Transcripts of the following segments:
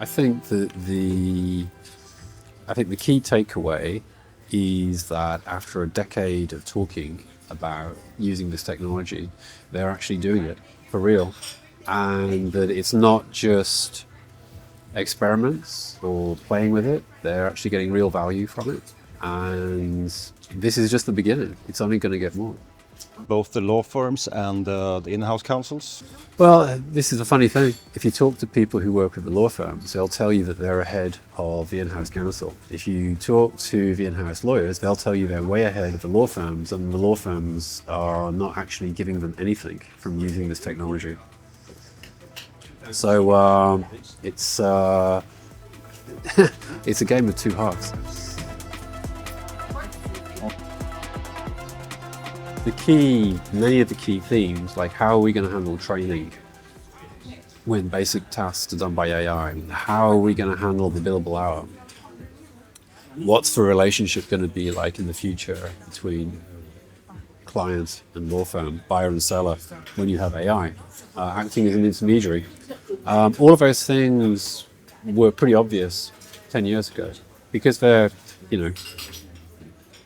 I think that the key takeaway is that after a decade of talking about using this technology, they're actually doing it for real, and that it's not just experiments or playing with it. They're actually getting real value from it, and this is just the beginning. It's only going to get more. Both the law firms and the in-house counsels? Well, this is a funny thing. If you talk to people who work with the law firms, they'll tell you that they're ahead of the in-house counsel. If you talk to the in-house lawyers, they'll tell you they're way ahead of the law firms, and the law firms are not actually giving them anything from using this technology. So it's it's a game of two halves. Many of the key themes, like how are we going to handle training when basic tasks are done by AI? How are we going to handle the billable hour? What's the relationship going to be like in the future between client and law firm, buyer and seller, when you have AI acting as an intermediary? All of those things were pretty obvious 10 years ago because they're,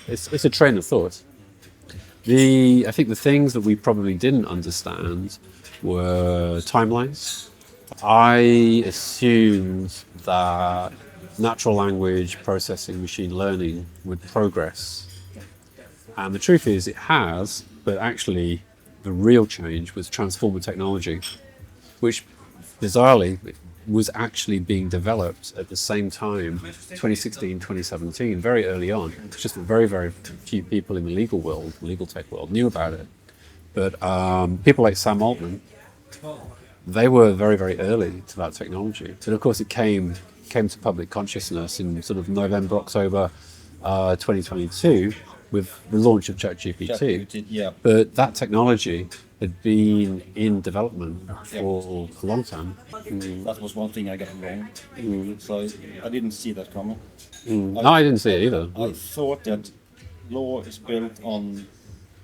it's a train of thought. I think the things that we probably didn't understand were timelines. I assumed that natural language processing, machine learning would progress. And the truth is it has, but actually the real change was transformer technology, which bizarrely was actually being developed at the same time, 2016, 2017, very early on. It's just very, very few people in the legal world, legal tech world, knew about it. But people like Sam Altman, they were very, very early to that technology. And of course it came to public consciousness in sort of November, October 2022 with the launch of ChatGPT. Yeah. But that technology had been in development for a long time. That was one thing I got wrong. So I didn't see that coming. No, I didn't see it either. I thought that law is built on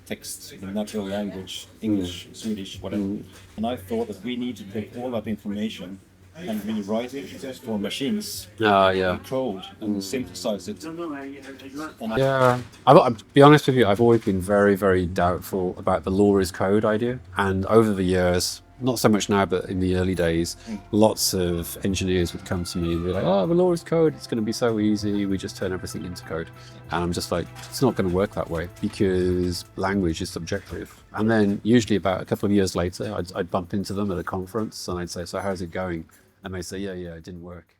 text, natural language, English, Swedish, whatever. And I thought that we need to take all that information and rewrite it for machines, Yeah. code, and synthesize it. Yeah. I'll be honest with you, I've always been very, very doubtful about the law is code idea. And over the years, not so much now, but in the early days, lots of engineers would come to me and be like, oh, the law is code. It's going to be so easy. We just turn everything into code. And I'm just like, it's not going to work that way because language is subjective. And then usually about a couple of years later, I'd bump into them at a conference and I'd say, so how's it going? And they'd say, yeah, it didn't work.